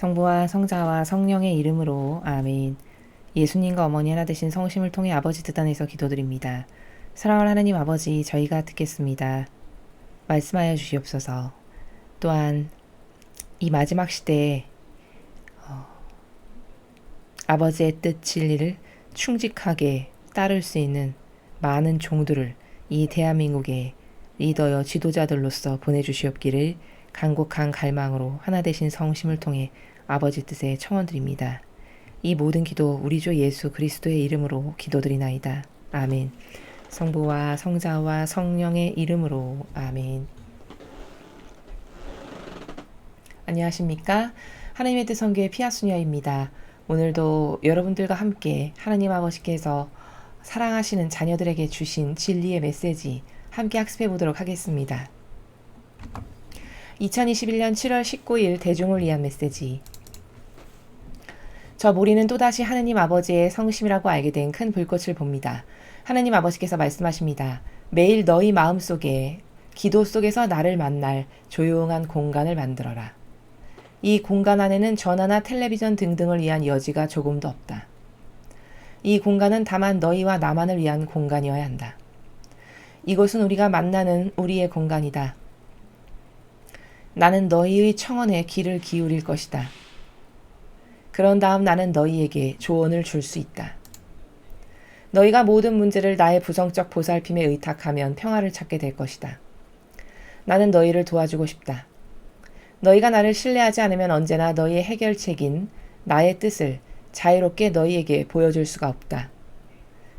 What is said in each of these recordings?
성부와 성자와 성령의 이름으로 아멘. 예수님과 어머니 하나 되신 성심을 통해 아버지 뜻 안에서 기도드립니다. 사랑하는 하나님 아버지, 저희가 듣겠습니다. 말씀하여 주시옵소서. 또한 이 마지막 시대에 아버지의 뜻 진리를 충직하게 따를 수 있는 많은 종들을 이 대한민국의 리더여 지도자들로서 보내주시옵기를 간곡한 갈망으로 하나 되신 성심을 통해 아버지 뜻에 청원드립니다. 이 모든 기도 우리 주 예수 그리스도의 이름으로 기도드리나이다. 아멘. 성부와 성자와 성령의 이름으로 아멘. 안녕하십니까? 하나님의 뜻 선교의 피아수녀입니다. 오늘도 여러분들과 함께 하나님 아버지께서 사랑하시는 자녀들에게 주신 진리의 메시지 함께 학습해 보도록 하겠습니다. 2021년 7월 19일 대중을 위한 메시지. 저 모리는 또다시 하느님 아버지의 성심이라고 알게 된 큰 불꽃을 봅니다. 하느님 아버지께서 말씀하십니다. 매일 너희 마음속에 기도 속에서 나를 만날 조용한 공간을 만들어라. 이 공간 안에는 전화나 텔레비전 등등을 위한 여지가 조금도 없다. 이 공간은 다만 너희와 나만을 위한 공간이어야 한다. 이곳은 우리가 만나는 우리의 공간이다. 나는 너희의 청원에 귀를 기울일 것이다. 그런 다음 나는 너희에게 조언을 줄 수 있다. 너희가 모든 문제를 나의 부정적 보살핌에 의탁하면 평화를 찾게 될 것이다. 나는 너희를 도와주고 싶다. 너희가 나를 신뢰하지 않으면 언제나 너희의 해결책인 나의 뜻을 자유롭게 너희에게 보여줄 수가 없다.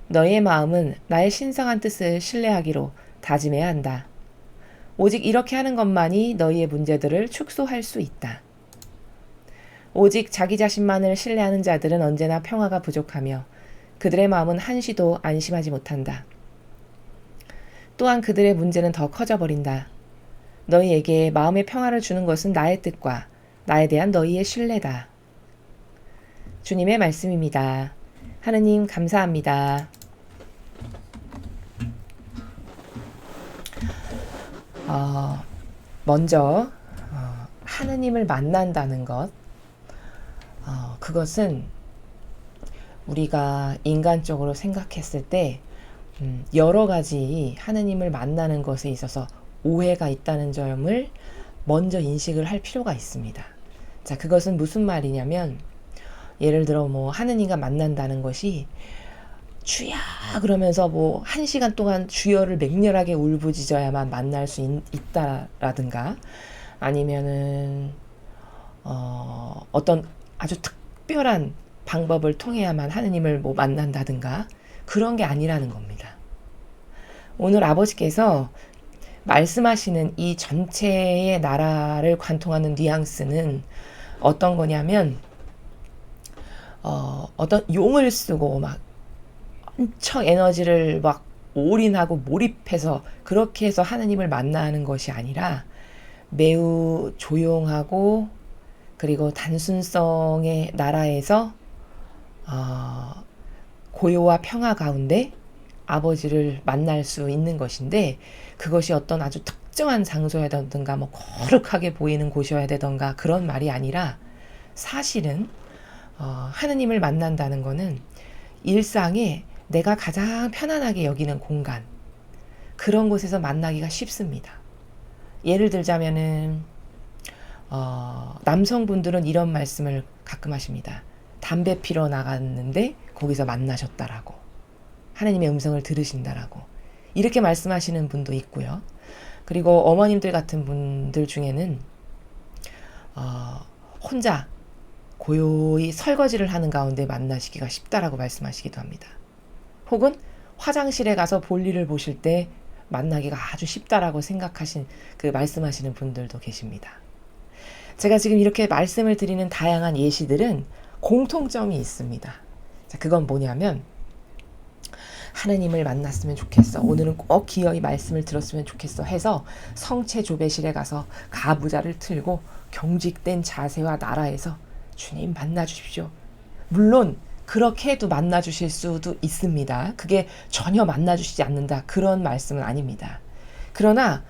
너희의 마음은 나의 신성한 뜻을 신뢰하기로 다짐해야 한다. 오직 이렇게 하는 것만이 너희의 문제들을 축소할 수 있다. 오직 자기 자신만을 신뢰하는 자들은 언제나 평화가 부족하며 그들의 마음은 한시도 안심하지 못한다. 또한 그들의 문제는 더 커져버린다. 너희에게 마음의 평화를 주는 것은 나의 뜻과 나에 대한 너희의 신뢰다. 주님의 말씀입니다. 하느님 감사합니다. 먼저 하느님을 만난다는 것, 그것은 우리가 인간적으로 생각했을 때 여러 가지 하느님을 만나는 것에 있어서 오해가 있다는 점을 먼저 인식을 할 필요가 있습니다. 자, 그것은 무슨 말이냐면 예를 들어 하느님과 만난다는 것이 주야 그러면서 1시간 동안 주여를 맹렬하게 울부짖어야만 만날 수 있다라든가 아니면은 어떤 아주 특별한 방법을 통해야만 하느님을 만난다든가 그런 게 아니라는 겁니다. 오늘 아버지께서 말씀하시는 이 전체의 나라를 관통하는 뉘앙스는 어떤 거냐면 어떤 용을 쓰고 엄청 에너지를 올인하고 몰입해서 그렇게 해서 하느님을 만나는 것이 아니라 매우 조용하고 그리고 단순성의 나라에서 고요와 평화 가운데 아버지를 만날 수 있는 것인데 그것이 어떤 아주 특정한 장소여야 되던가 거룩하게 보이는 곳이어야 되던가 그런 말이 아니라 사실은 하느님을 만난다는 것은 일상에 내가 가장 편안하게 여기는 공간 그런 곳에서 만나기가 쉽습니다. 예를 들자면은 남성분들은 이런 말씀을 가끔 하십니다. 담배 피러 나갔는데 거기서 만나셨다라고 하느님의 음성을 들으신다라고 이렇게 말씀하시는 분도 있고요. 그리고 어머님들 같은 분들 중에는 혼자 고요히 설거지를 하는 가운데 만나시기가 쉽다라고 말씀하시기도 합니다. 혹은 화장실에 가서 볼일을 보실 때 만나기가 아주 쉽다라고 생각하신 말씀하시는 분들도 계십니다. 제가 지금 이렇게 말씀을 드리는 다양한 예시들은 공통점이 있습니다. 자, 그건 뭐냐면 하느님을 만났으면 좋겠어. 오늘은 꼭 기어이 말씀을 들었으면 좋겠어 해서 성체 조배실에 가서 가부좌를 틀고 경직된 자세와 나라에서 주님 만나주십시오. 물론 그렇게 해도 만나주실 수도 있습니다. 그게 전혀 만나주시지 않는다. 그런 말씀은 아닙니다. 그러나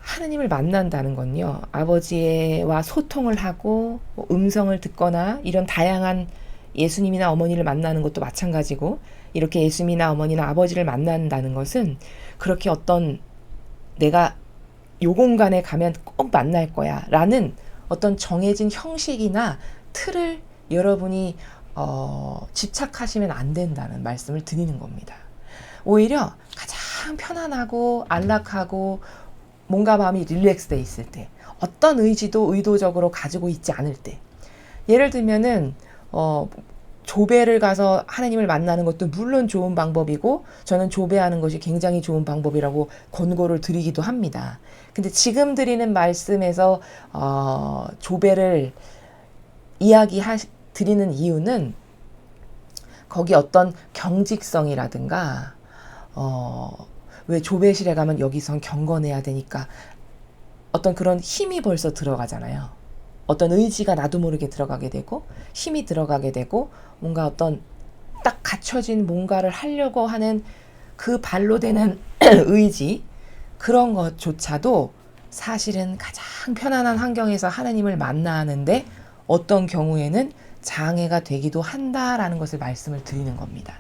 하느님을 만난다는 건요, 아버지와 소통을 하고 뭐 음성을 듣거나 이런 다양한 예수님이나 어머니를 만나는 것도 마찬가지고, 이렇게 예수님이나 어머니나 아버지를 만난다는 것은 그렇게 어떤 내가 요 공간에 가면 꼭 만날 거야 라는 어떤 정해진 형식이나 틀을 여러분이 집착하시면 안 된다는 말씀을 드리는 겁니다. 오히려 가장 편안하고 안락하고 뭔가 마음이 릴렉스돼 있을 때, 어떤 의지도 의도적으로 가지고 있지 않을 때, 예를 들면은 조배를 가서 하나님을 만나는 것도 물론 좋은 방법이고, 저는 조배하는 것이 굉장히 좋은 방법이라고 권고를 드리기도 합니다. 근데 지금 드리는 말씀에서 조배를 드리는 이유는 거기 어떤 경직성이라든가 왜 조배실에 가면 여기선 경건해야 되니까 어떤 그런 힘이 벌써 들어가잖아요. 어떤 의지가 나도 모르게 들어가게 되고 힘이 들어가게 되고 뭔가 어떤 딱 갖춰진 뭔가를 하려고 하는 그 발로 되는 의지, 그런 것조차도 사실은 가장 편안한 환경에서 하나님을 만나는데 어떤 경우에는 장애가 되기도 한다라는 것을 말씀을 드리는 겁니다.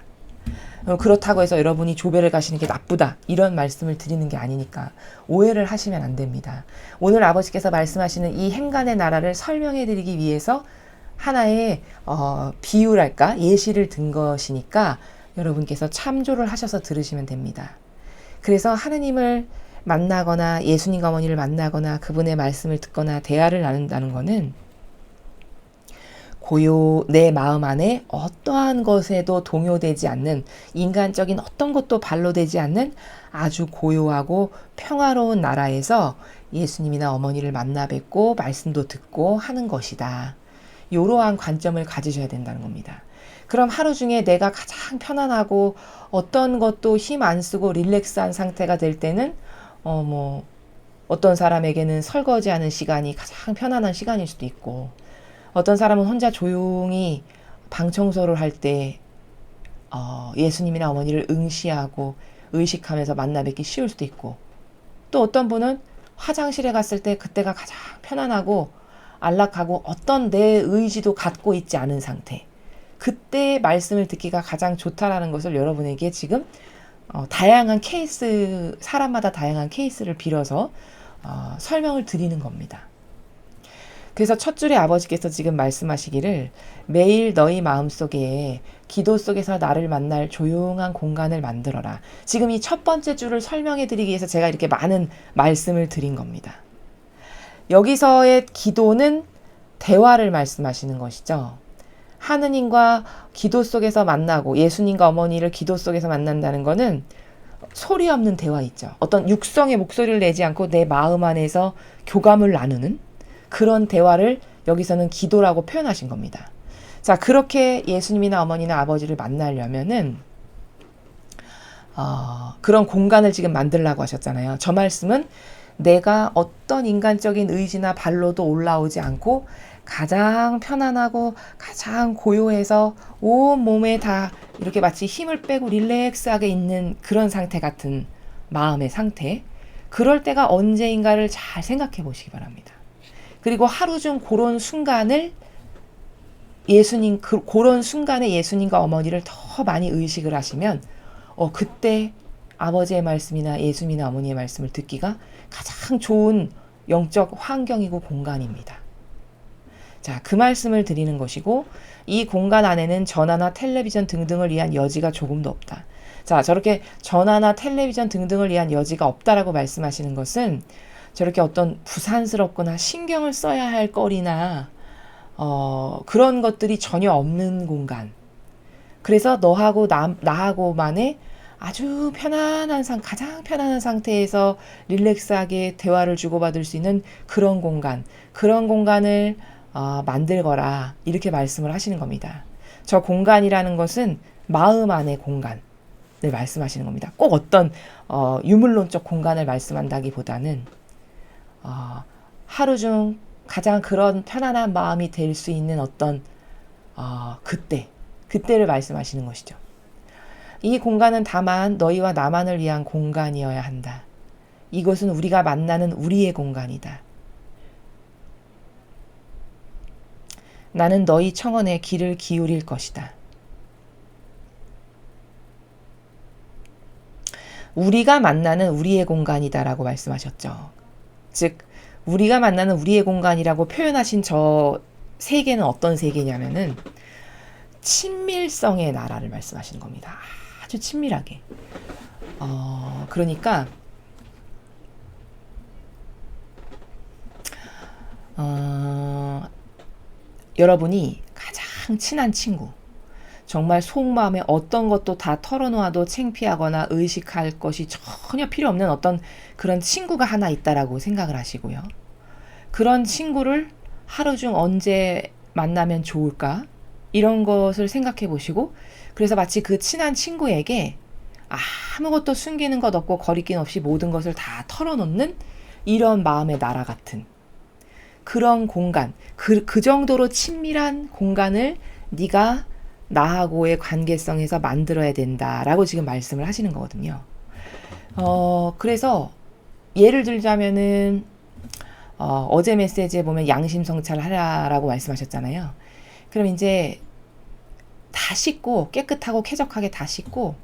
그렇다고 해서 여러분이 조배를 가시는 게 나쁘다 이런 말씀을 드리는 게 아니니까 오해를 하시면 안 됩니다. 오늘 아버지께서 말씀하시는 이 행간의 나라를 설명해 드리기 위해서 하나의 비유랄까 예시를 든 것이니까 여러분께서 참조를 하셔서 들으시면 됩니다. 그래서 하느님을 만나거나 예수님과 어머니를 만나거나 그분의 말씀을 듣거나 대화를 나눈다는 것은 내 마음 안에 어떠한 것에도 동요되지 않는, 인간적인 어떤 것도 발로되지 않는 아주 고요하고 평화로운 나라에서 예수님이나 어머니를 만나 뵙고 말씀도 듣고 하는 것이다. 이러한 관점을 가지셔야 된다는 겁니다. 그럼 하루 중에 내가 가장 편안하고 어떤 것도 힘 안 쓰고 릴렉스한 상태가 될 때는 어떤 사람에게는 설거지하는 시간이 가장 편안한 시간일 수도 있고, 어떤 사람은 혼자 조용히 방 청소를 할 때 예수님이나 어머니를 응시하고 의식하면서 만나 뵙기 쉬울 수도 있고, 또 어떤 분은 화장실에 갔을 때 그때가 가장 편안하고 안락하고 어떤 내 의지도 갖고 있지 않은 상태, 그때 말씀을 듣기가 가장 좋다라는 것을 여러분에게 지금 다양한 케이스, 사람마다 다양한 케이스를 빌어서 설명을 드리는 겁니다. 그래서 첫 줄에 아버지께서 지금 말씀하시기를 매일 너희 마음속에 기도 속에서 나를 만날 조용한 공간을 만들어라. 지금 이 첫 번째 줄을 설명해 드리기 위해서 제가 이렇게 많은 말씀을 드린 겁니다. 여기서의 기도는 대화를 말씀하시는 것이죠. 하느님과 기도 속에서 만나고 예수님과 어머니를 기도 속에서 만난다는 것은 소리 없는 대화 있죠. 어떤 육성의 목소리를 내지 않고 내 마음 안에서 교감을 나누는 그런 대화를 여기서는 기도라고 표현하신 겁니다. 자, 그렇게 예수님이나 어머니나 아버지를 만나려면은 그런 공간을 지금 만들라고 하셨잖아요. 저 말씀은 내가 어떤 인간적인 의지나 발로도 올라오지 않고 가장 편안하고 가장 고요해서 온 몸에 다 이렇게 마치 힘을 빼고 릴렉스하게 있는 그런 상태 같은 마음의 상태, 그럴 때가 언제인가를 잘 생각해 보시기 바랍니다. 그리고 하루 중 그런 순간을 그런 순간에 예수님과 어머니를 더 많이 의식을 하시면 그때 아버지의 말씀이나 예수님이나 어머니의 말씀을 듣기가 가장 좋은 영적 환경이고 공간입니다. 자, 그 말씀을 드리는 것이고, 이 공간 안에는 전화나 텔레비전 등등을 위한 여지가 조금도 없다. 자, 저렇게 전화나 텔레비전 등등을 위한 여지가 없다라고 말씀하시는 것은 저렇게 어떤 부산스럽거나 신경을 써야 할 거리나 그런 것들이 전혀 없는 공간. 그래서 너하고 나하고만의 아주 가장 편안한 상태에서 릴렉스하게 대화를 주고받을 수 있는 그런 공간을 만들거라, 이렇게 말씀을 하시는 겁니다. 저 공간이라는 것은 마음 안의 공간을 말씀하시는 겁니다. 꼭 어떤 유물론적 공간을 말씀한다기보다는 하루 중 가장 그런 편안한 마음이 될 수 있는 어떤 그때를 말씀하시는 것이죠. 이 공간은 다만 너희와 나만을 위한 공간이어야 한다. 이곳은 우리가 만나는 우리의 공간이다. 나는 너희 청원에 귀를 기울일 것이다. 우리가 만나는 우리의 공간이다라고 말씀하셨죠. 즉 우리가 만나는 우리의 공간이라고 표현하신 저 세계는 어떤 세계냐면은 친밀성의 나라를 말씀하시는 겁니다. 아주 친밀하게. 그러니까 여러분이 가장 친한 친구, 정말 속마음에 어떤 것도 다 털어놓아도 창피하거나 의식할 것이 전혀 필요 없는 어떤 그런 친구가 하나 있다라고 생각을 하시고요. 그런 친구를 하루 중 언제 만나면 좋을까? 이런 것을 생각해 보시고, 그래서 마치 그 친한 친구에게 아무것도 숨기는 것 없고 거리낌 없이 모든 것을 다 털어놓는 이런 마음의 나라 같은 그런 공간, 그 정도로 친밀한 공간을 네가 나하고의 관계성에서 만들어야 된다라고 지금 말씀을 하시는 거거든요. 그래서 예를 들자면은 어제 메시지에 보면 양심성찰 하라라고 말씀하셨잖아요. 그럼 이제 다 씻고 깨끗하고 쾌적하게 다 씻고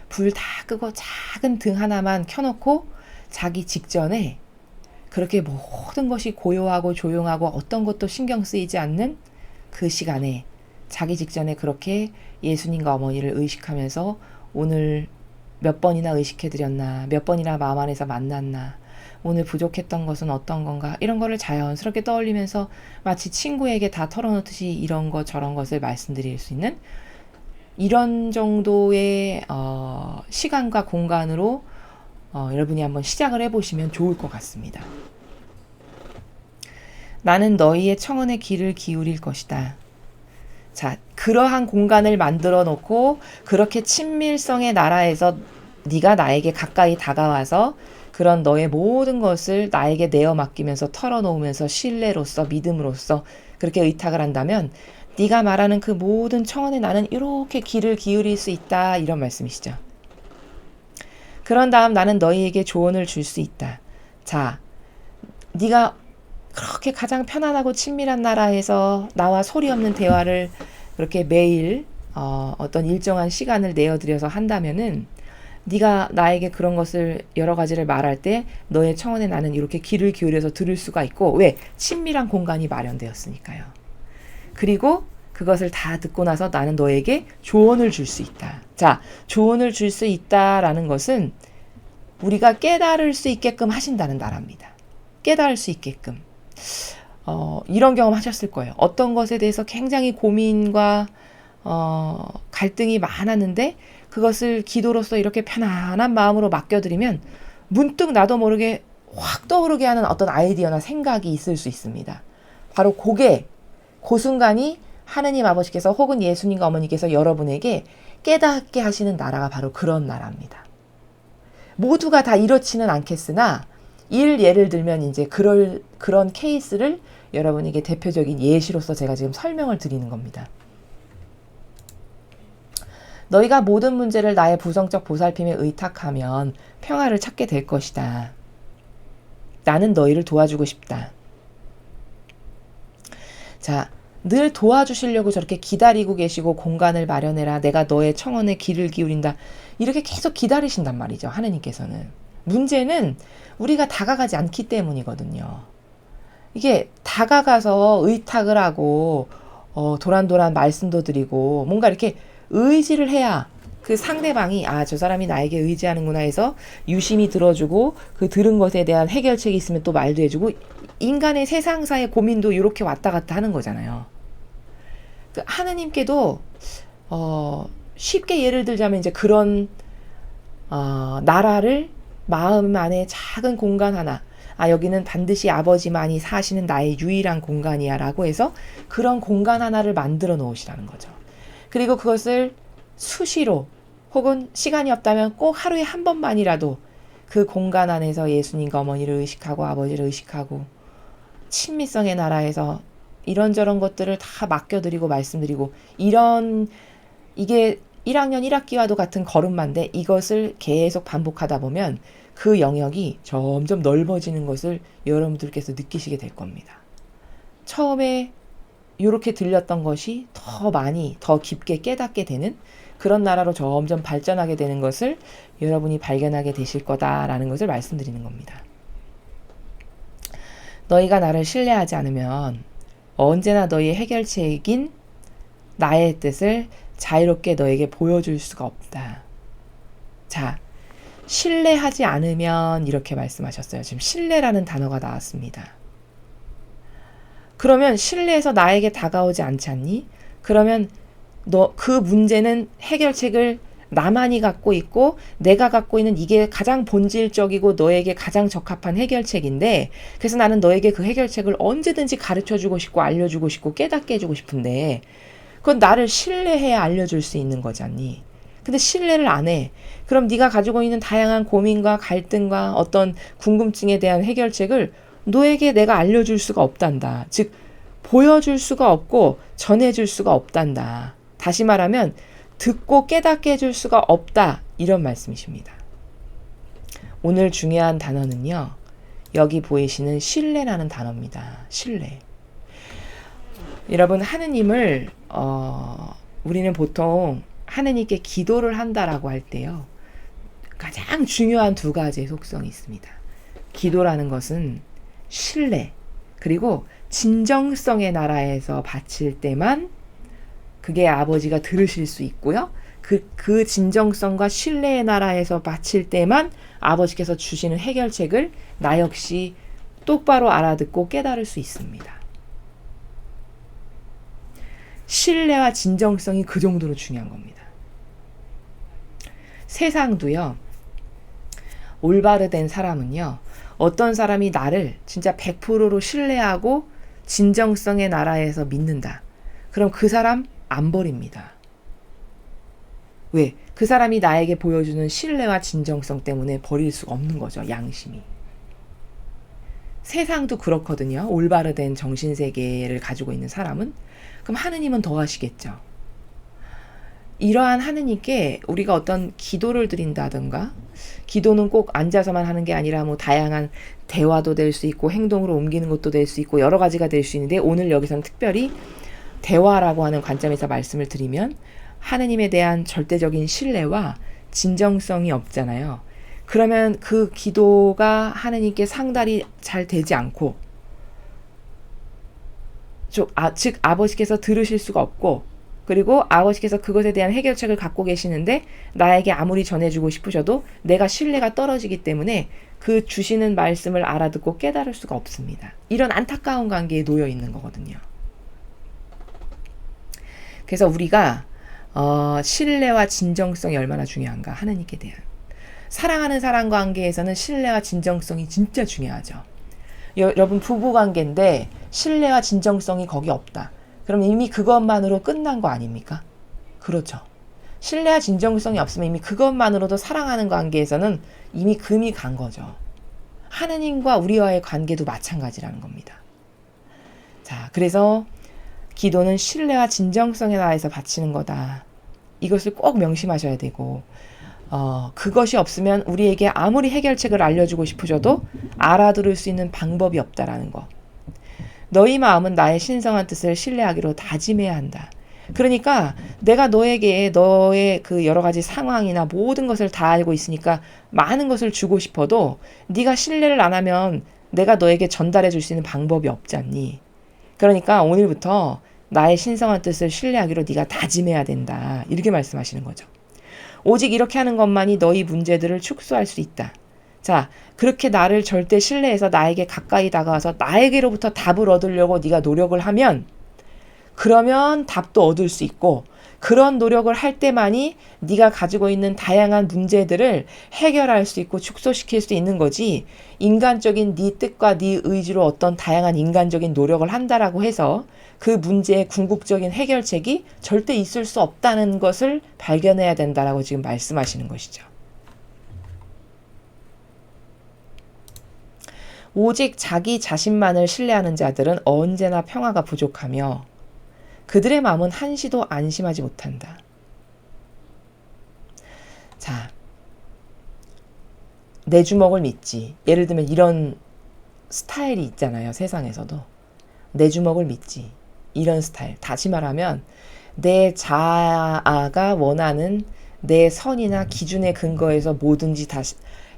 불 다 끄고 작은 등 하나만 켜놓고 자기 직전에 그렇게 모든 것이 고요하고 조용하고 어떤 것도 신경 쓰이지 않는 그 시간에 자기 직전에 그렇게 예수님과 어머니를 의식하면서 오늘 몇 번이나 의식해드렸나, 몇 번이나 마음 안에서 만났나, 오늘 부족했던 것은 어떤 건가, 이런 거를 자연스럽게 떠올리면서 마치 친구에게 다 털어놓듯이 이런 것 저런 것을 말씀드릴 수 있는 이런 정도의 시간과 공간으로 여러분이 한번 시작을 해보시면 좋을 것 같습니다. 나는 너희의 청원에 귀를 기울일 것이다. 자, 그러한 공간을 만들어 놓고 그렇게 친밀성의 나라에서 네가 나에게 가까이 다가와서 그런 너의 모든 것을 나에게 내어 맡기면서 털어놓으면서 신뢰로서 믿음으로써 그렇게 의탁을 한다면 네가 말하는 그 모든 청원에 나는 이렇게 귀를 기울일 수 있다, 이런 말씀이시죠. 그런 다음 나는 너희에게 조언을 줄 수 있다. 자, 네가 그렇게 가장 편안하고 친밀한 나라에서 나와 소리 없는 대화를 그렇게 매일 어떤 일정한 시간을 내어드려서 한다면은 네가 나에게 그런 것을 여러 가지를 말할 때 너의 청원에 나는 이렇게 귀를 기울여서 들을 수가 있고, 왜? 친밀한 공간이 마련되었으니까요. 그리고 그것을 다 듣고 나서 나는 너에게 조언을 줄 수 있다. 자, 조언을 줄 수 있다라는 것은 우리가 깨달을 수 있게끔 하신다는 나라입니다. 깨달을 수 있게끔. 이런 경험 하셨을 거예요. 어떤 것에 대해서 굉장히 고민과 갈등이 많았는데 그것을 기도로서 이렇게 편안한 마음으로 맡겨드리면 문득 나도 모르게 확 떠오르게 하는 어떤 아이디어나 생각이 있을 수 있습니다. 바로 그 순간이 하느님 아버지께서 혹은 예수님과 어머니께서 여러분에게 깨닫게 하시는 나라가 바로 그런 나라입니다. 모두가 다 이렇지는 않겠으나 예를 들면 이제 그런 케이스를 여러분에게 대표적인 예시로서 제가 지금 설명을 드리는 겁니다. 너희가 모든 문제를 나의 부성적 보살핌에 의탁하면 평화를 찾게 될 것이다. 나는 너희를 도와주고 싶다. 자, 늘 도와주시려고 저렇게 기다리고 계시고 공간을 마련해라. 내가 너의 청원에 귀를 기울인다. 이렇게 계속 기다리신단 말이죠. 하느님께서는. 문제는 우리가 다가가지 않기 때문이거든요. 이게 다가가서 의탁을 하고 도란도란 말씀도 드리고 뭔가 이렇게 의지를 해야 그 상대방이 저 사람이 나에게 의지하는구나 해서 유심히 들어주고 그 들은 것에 대한 해결책이 있으면 또 말도 해주고 인간의 세상사의 고민도 이렇게 왔다 갔다 하는 거잖아요. 그 하느님께도 쉽게 예를 들자면 이제 그런 나라를 마음 안에 작은 공간 하나, 여기는 반드시 아버지만이 사시는 나의 유일한 공간이야 라고 해서 그런 공간 하나를 만들어 놓으시라는 거죠. 그리고 그것을 수시로 혹은 시간이 없다면 꼭 하루에 한 번만이라도 그 공간 안에서 예수님과 어머니를 의식하고 아버지를 의식하고 친밀성의 나라에서 이런저런 것들을 다 맡겨드리고 말씀드리고 이게 1학년 1학기와도 같은 걸음마인데 이것을 계속 반복하다 보면 그 영역이 점점 넓어지는 것을 여러분들께서 느끼시게 될 겁니다. 처음에 이렇게 들렸던 것이 더 많이, 더 깊게 깨닫게 되는 그런 나라로 점점 발전하게 되는 것을 여러분이 발견하게 되실 거다라는 것을 말씀드리는 겁니다. 너희가 나를 신뢰하지 않으면 언제나 너희의 해결책인 나의 뜻을 자유롭게 너에게 보여줄 수가 없다. 자, 신뢰하지 않으면 이렇게 말씀하셨어요. 지금 신뢰라는 단어가 나왔습니다. 그러면 신뢰해서 나에게 다가오지 않지 않니? 그러면 너 그 문제는 해결책을 나만이 갖고 있고 내가 갖고 있는 이게 가장 본질적이고 너에게 가장 적합한 해결책인데 그래서 나는 너에게 그 해결책을 언제든지 가르쳐주고 싶고 알려주고 싶고 깨닫게 해주고 싶은데 그건 나를 신뢰해야 알려줄 수 있는 거잖니. 근데 신뢰를 안 해. 그럼 네가 가지고 있는 다양한 고민과 갈등과 어떤 궁금증에 대한 해결책을 너에게 내가 알려줄 수가 없단다. 즉 보여줄 수가 없고 전해줄 수가 없단다. 다시 말하면 듣고 깨닫게 해줄 수가 없다. 이런 말씀이십니다. 오늘 중요한 단어는요. 여기 보이시는 신뢰라는 단어입니다. 신뢰. 여러분 하느님을 우리는 보통 하느님께 기도를 한다라고 할 때요. 가장 중요한 두 가지의 속성이 있습니다. 기도라는 것은 신뢰 그리고 진정성의 나라에서 바칠 때만 그게 아버지가 들으실 수 있고요. 그 진정성과 신뢰의 나라에서 바칠 때만 아버지께서 주시는 해결책을 나 역시 똑바로 알아듣고 깨달을 수 있습니다. 신뢰와 진정성이 그 정도로 중요한 겁니다. 세상도요. 올바르 된 사람은요. 어떤 사람이 나를 진짜 100%로 신뢰하고 진정성의 나라에서 믿는다. 그럼 그 사람 안 버립니다. 왜? 그 사람이 나에게 보여주는 신뢰와 진정성 때문에 버릴 수가 없는 거죠. 양심이. 세상도 그렇거든요. 올바르 된 정신세계를 가지고 있는 사람은. 그럼 하느님은 더 하시겠죠. 이러한 하느님께 우리가 어떤 기도를 드린다든가 기도는 꼭 앉아서만 하는 게 아니라 뭐 다양한 대화도 될 수 있고 행동으로 옮기는 것도 될 수 있고 여러 가지가 될 수 있는데 오늘 여기서는 특별히 대화라고 하는 관점에서 말씀을 드리면 하느님에 대한 절대적인 신뢰와 진정성이 없잖아요. 그러면 그 기도가 하느님께 상달이 잘 되지 않고 즉 아버지께서 들으실 수가 없고 그리고 아버지께서 그것에 대한 해결책을 갖고 계시는데 나에게 아무리 전해주고 싶으셔도 내가 신뢰가 떨어지기 때문에 그 주시는 말씀을 알아듣고 깨달을 수가 없습니다. 이런 안타까운 관계에 놓여 있는 거거든요. 그래서 우리가 신뢰와 진정성이 얼마나 중요한가 하느님께 대한 사랑하는 사람 관계에서는 신뢰와 진정성이 진짜 중요하죠. 여러분 부부관계인데 신뢰와 진정성이 거기 없다. 그럼 이미 그것만으로 끝난 거 아닙니까? 그렇죠. 신뢰와 진정성이 없으면 이미 그것만으로도 사랑하는 관계에서는 이미 금이 간 거죠. 하느님과 우리와의 관계도 마찬가지라는 겁니다. 자, 그래서 기도는 신뢰와 진정성에 나라에서 바치는 거다. 이것을 꼭 명심하셔야 되고 그것이 없으면 우리에게 아무리 해결책을 알려주고 싶으셔도 알아들을 수 있는 방법이 없다라는 거. 너희 마음은 나의 신성한 뜻을 신뢰하기로 다짐해야 한다. 그러니까 내가 너에게 너의 그 여러 가지 상황이나 모든 것을 다 알고 있으니까 많은 것을 주고 싶어도 네가 신뢰를 안 하면 내가 너에게 전달해 줄 수 있는 방법이 없지 않니? 그러니까 오늘부터 나의 신성한 뜻을 신뢰하기로 네가 다짐해야 된다. 이렇게 말씀하시는 거죠. 오직 이렇게 하는 것만이 너희 문제들을 축소할 수 있다. 자, 그렇게 나를 절대 신뢰해서 나에게 가까이 다가와서 나에게로부터 답을 얻으려고 네가 노력을 하면 그러면 답도 얻을 수 있고 그런 노력을 할 때만이 네가 가지고 있는 다양한 문제들을 해결할 수 있고 축소시킬 수 있는 거지 인간적인 네 뜻과 네 의지로 어떤 다양한 인간적인 노력을 한다라고 해서 그 문제의 궁극적인 해결책이 절대 있을 수 없다는 것을 발견해야 된다라고 지금 말씀하시는 것이죠. 오직 자기 자신만을 신뢰하는 자들은 언제나 평화가 부족하며 그들의 마음은 한시도 안심하지 못한다. 자, 내 주먹을 믿지. 예를 들면 이런 스타일이 있잖아요. 세상에서도. 내 주먹을 믿지. 이런 스타일. 다시 말하면 내 자아가 원하는 내 선이나 기준에 근거해서 뭐든지 다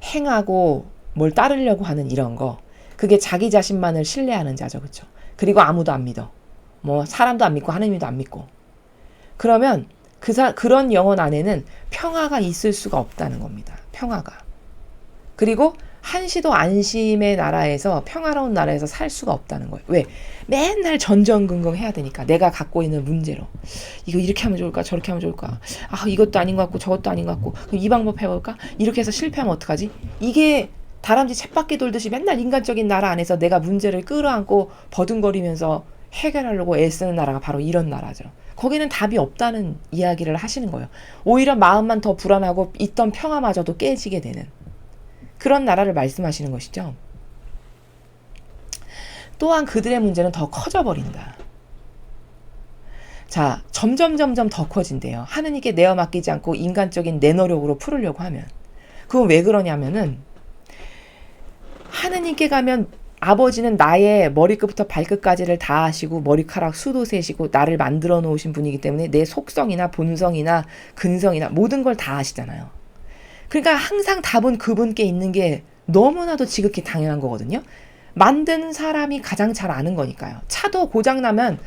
행하고 뭘 따르려고 하는 이런 거. 그게 자기 자신만을 신뢰하는 자죠. 그렇죠? 그리고 아무도 안 믿어. 뭐 사람도 안 믿고 하느님도 안 믿고. 그러면 그런 영혼 안에는 평화가 있을 수가 없다는 겁니다. 평화가. 그리고 한시도 안심의 나라에서 평화로운 나라에서 살 수가 없다는 거예요. 왜? 맨날 전전긍긍 해야 되니까. 내가 갖고 있는 문제로. 이거 이렇게 하면 좋을까? 저렇게 하면 좋을까? 아, 이것도 아닌 것 같고 저것도 아닌 것 같고 그럼 이 방법 해볼까? 이렇게 해서 실패하면 어떡하지? 이게 다람쥐 쳇바퀴 돌듯이 맨날 인간적인 나라 안에서 내가 문제를 끌어안고 버둥거리면서 해결하려고 애쓰는 나라가 바로 이런 나라죠. 거기는 답이 없다는 이야기를 하시는 거예요. 오히려 마음만 더 불안하고 있던 평화마저도 깨지게 되는 그런 나라를 말씀하시는 것이죠. 또한 그들의 문제는 더 커져버린다. 자, 점점 더 커진대요. 하느님께 내어 맡기지 않고 인간적인 내 노력으로 풀으려고 하면. 그건 왜 그러냐면은 하느님께 가면 아버지는 나의 머리끝부터 발끝까지를 다 아시고 머리카락 수도 세시고 나를 만들어 놓으신 분이기 때문에 내 속성이나 본성이나 근성이나 모든 걸 다 아시잖아요. 그러니까 항상 답은 그분께 있는 게 너무나도 지극히 당연한 거거든요. 만든 사람이 가장 잘 아는 거니까요. 차도 고장나면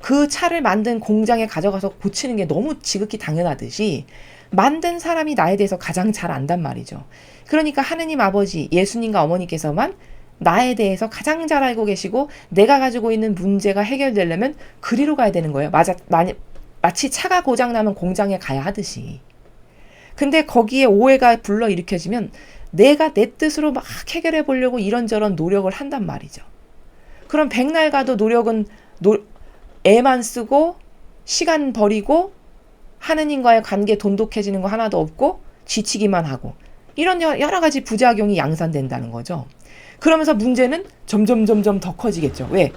그 차를 만든 공장에 가져가서 고치는 게 너무 지극히 당연하듯이 만든 사람이 나에 대해서 가장 잘 안단 말이죠. 그러니까 하느님 아버지, 예수님과 어머니께서만 나에 대해서 가장 잘 알고 계시고 내가 가지고 있는 문제가 해결되려면 그리로 가야 되는 거예요. 마치 차가 고장나면 공장에 가야 하듯이. 근데 거기에 오해가 불러일으켜지면 내가 내 뜻으로 막 해결해 보려고 이런저런 노력을 한단 말이죠. 그럼 백날 가도 노력은 애만 쓰고 시간 버리고 하느님과의 관계 돈독해지는 거 하나도 없고 지치기만 하고 이런 여러 가지 부작용이 양산된다는 거죠. 그러면서 문제는 점점 더 커지겠죠. 왜?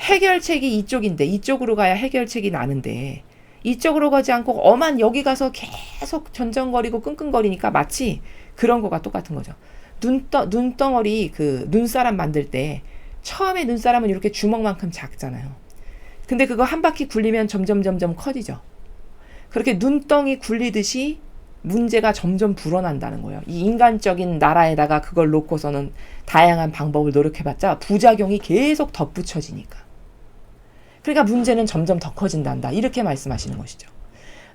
해결책이 이쪽인데 이쪽으로 가야 해결책이 나는데 이쪽으로 가지 않고 엄한 여기 가서 계속 전전거리고 끙끙거리니까 마치 그런 거가 똑같은 거죠. 눈덩어리 그 눈사람 만들 때 처음에 눈사람은 이렇게 주먹만큼 작잖아요. 근데 그거 한 바퀴 굴리면 점점 커지죠. 그렇게 눈덩이 굴리듯이 문제가 점점 불어난다는 거예요. 이 인간적인 나라에다가 그걸 놓고서는 다양한 방법을 노력해봤자 부작용이 계속 덧붙여지니까. 그러니까 문제는 점점 더 커진단다. 이렇게 말씀하시는 것이죠.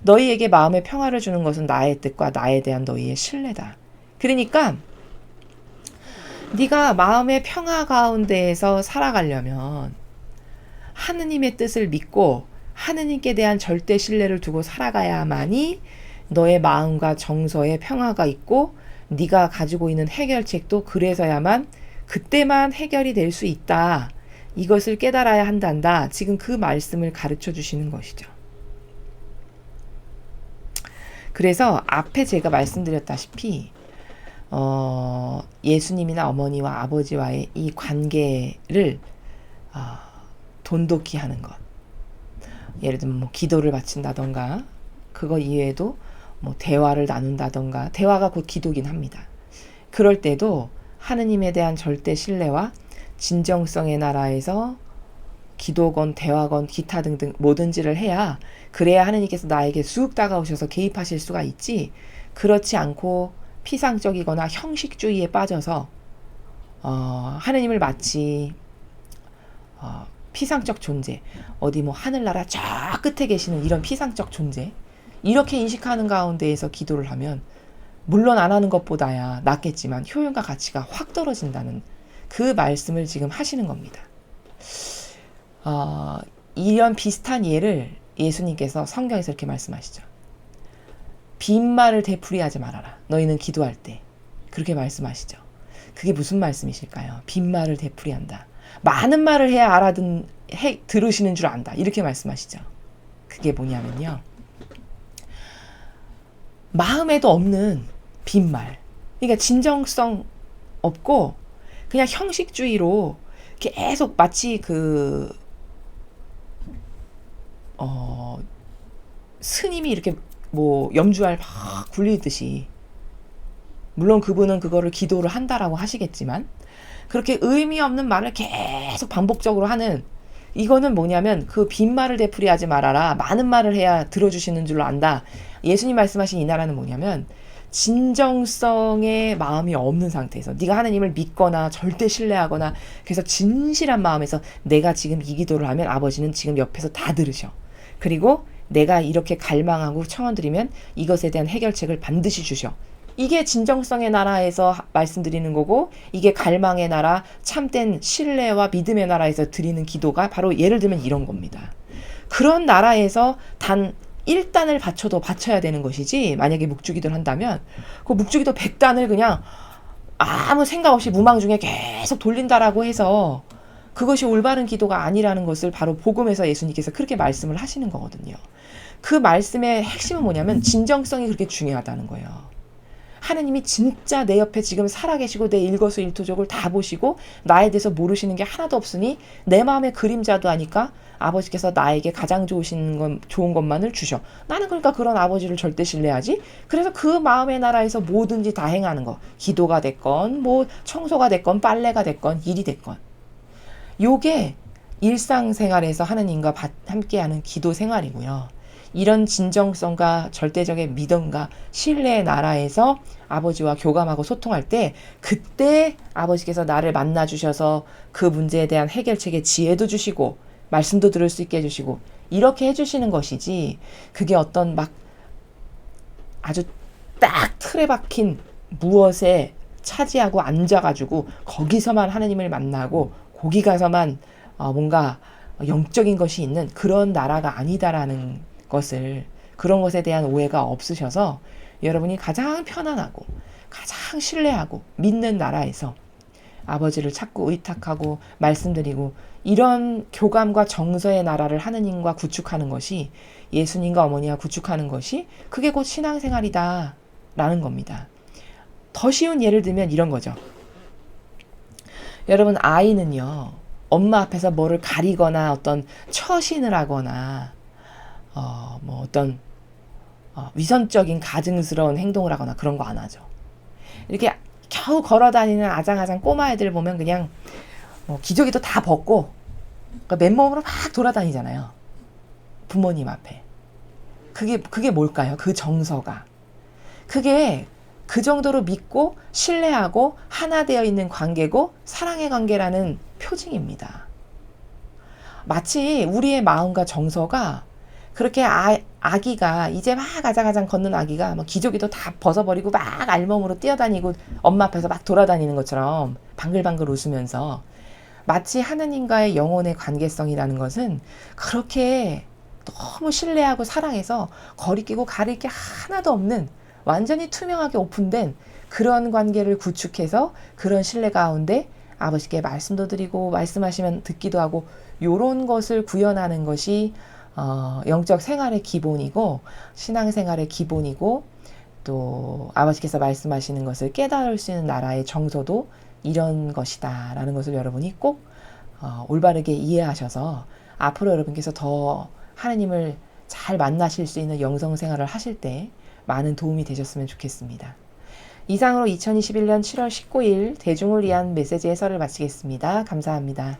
너희에게 마음의 평화를 주는 것은 나의 뜻과 나에 대한 너희의 신뢰다. 그러니까 네가 마음의 평화 가운데에서 살아가려면 하느님의 뜻을 믿고 하느님께 대한 절대 신뢰를 두고 살아가야만이 너의 마음과 정서에 평화가 있고 네가 가지고 있는 해결책도 그래서야만 그때만 해결이 될 수 있다. 이것을 깨달아야 한단다. 지금 그 말씀을 가르쳐 주시는 것이죠. 그래서 앞에 제가 말씀드렸다시피 예수님이나 어머니와 아버지와의 이 관계를 돈독히 하는 것. 예를 들면 뭐 기도를 바친다던가 그거 이외에도 뭐 대화를 나눈다던가 대화가 곧 기도긴 합니다. 그럴 때도 하느님에 대한 절대 신뢰와 진정성의 나라에서 기도건 대화건 기타 등등 뭐든지를 해야 그래야 하느님께서 나에게 쑥 다가오셔서 개입하실 수가 있지. 그렇지 않고 피상적이거나 형식주의에 빠져서 하느님을 마치 피상적 존재, 어디 뭐 하늘나라 저 끝에 계시는 이런 피상적 존재 이렇게 인식하는 가운데에서 기도를 하면 물론 안 하는 것보다야 낫겠지만 효용과 가치가 확 떨어진다는 그 말씀을 지금 하시는 겁니다. 이런 비슷한 예를 예수님께서 성경에서 이렇게 말씀하시죠. 빈말을 되풀이하지 말아라. 너희는 기도할 때. 그렇게 말씀하시죠. 그게 무슨 말씀이실까요? 빈말을 되풀이한다. 많은 말을 해야 들으시는 줄 안다. 이렇게 말씀하시죠. 그게 뭐냐면요. 마음에도 없는 빈말. 그러니까 진정성 없고 그냥 형식주의로 계속 마치 스님이 이렇게 뭐 염주알 막 굴리듯이 물론 그분은 그거를 기도를 한다라고 하시겠지만 그렇게 의미 없는 말을 계속 반복적으로 하는 이거는 뭐냐면 그 빈말을 되풀이하지 말아라. 많은 말을 해야 들어주시는 줄로 안다. 예수님 말씀하신 이 나라는 뭐냐면 진정성의 마음이 없는 상태에서 네가 하나님을 믿거나 절대 신뢰하거나 그래서 진실한 마음에서 내가 지금 이 기도를 하면 아버지는 지금 옆에서 다 들으셔. 그리고 내가 이렇게 갈망하고 청원드리면 이것에 대한 해결책을 반드시 주셔. 이게 진정성의 나라에서 말씀드리는 거고 이게 갈망의 나라, 참된 신뢰와 믿음의 나라에서 드리는 기도가 바로 예를 들면 이런 겁니다. 그런 나라에서 단 1단을 바쳐도 바쳐야 되는 것이지 만약에 묵주기도를 한다면 그 묵주기도 100단을 그냥 아무 생각 없이 무망 중에 계속 돌린다라고 해서 그것이 올바른 기도가 아니라는 것을 바로 복음에서 예수님께서 그렇게 말씀을 하시는 거거든요. 그 말씀의 핵심은 뭐냐면 진정성이 그렇게 중요하다는 거예요. 하나님이 진짜 내 옆에 지금 살아계시고 내 일거수일투족을 다 보시고 나에 대해서 모르시는 게 하나도 없으니 내 마음의 그림자도 아니까 아버지께서 나에게 가장 좋은 것만을 주셔. 나는 그러니까 그런 아버지를 절대 신뢰하지. 그래서 그 마음의 나라에서 뭐든지 다 행하는 거. 기도가 됐건 뭐 청소가 됐건 빨래가 됐건 일이 됐건. 요게 일상생활에서 하나님과 함께하는 기도 생활이고요. 이런 진정성과 절대적인 믿음과 신뢰의 나라에서 아버지와 교감하고 소통할 때 그때 아버지께서 나를 만나 주셔서 그 문제에 대한 해결책의 지혜도 주시고 말씀도 들을 수 있게 해주시고 이렇게 해주시는 것이지 그게 어떤 막 아주 딱 틀에 박힌 무엇에 차지하고 앉아가지고 거기서만 하나님을 만나고 거기 가서만 뭔가 영적인 것이 있는 그런 나라가 아니다라는 것을 그런 것에 대한 오해가 없으셔서 여러분이 가장 편안하고 가장 신뢰하고 믿는 나라에서 아버지를 찾고 의탁하고 말씀드리고 이런 교감과 정서의 나라를 하느님과 구축하는 것이 예수님과 어머니와 구축하는 것이 그게 곧 신앙생활이다 라는 겁니다. 더 쉬운 예를 들면 이런 거죠. 여러분 아이는요 엄마 앞에서 뭐를 가리거나 어떤 처신을 하거나 뭐 어떤 위선적인 가증스러운 행동을 하거나 그런 거 안 하죠. 이렇게 겨우 걸어다니는 아장아장 꼬마애들 보면 그냥 기저귀도 다 벗고 그러니까 맨몸으로 막 돌아다니잖아요. 부모님 앞에. 그게 뭘까요? 그 정서가. 그게 그 정도로 믿고 신뢰하고 하나 되어 있는 관계고 사랑의 관계라는 표징입니다. 마치 우리의 마음과 정서가 그렇게 아기가 이제 막 아장아장 걷는 아기가 막 기저귀도 다 벗어버리고 막 알몸으로 뛰어다니고 엄마 앞에서 막 돌아다니는 것처럼 방글방글 웃으면서 마치 하느님과의 영혼의 관계성이라는 것은 그렇게 너무 신뢰하고 사랑해서 거리끼고 가릴 게 하나도 없는 완전히 투명하게 오픈된 그런 관계를 구축해서 그런 신뢰 가운데 아버지께 말씀도 드리고 말씀하시면 듣기도 하고 요런 것을 구현하는 것이 영적 생활의 기본이고 신앙생활의 기본이고 또 아버지께서 말씀하시는 것을 깨달을 수 있는 나라의 정서도 이런 것이다 라는 것을 여러분이 꼭 올바르게 이해하셔서 앞으로 여러분께서 더 하느님을 잘 만나실 수 있는 영성생활을 하실 때 많은 도움이 되셨으면 좋겠습니다. 이상으로 2021년 7월 19일 대중을 위한 메시지 해설을 마치겠습니다. 감사합니다.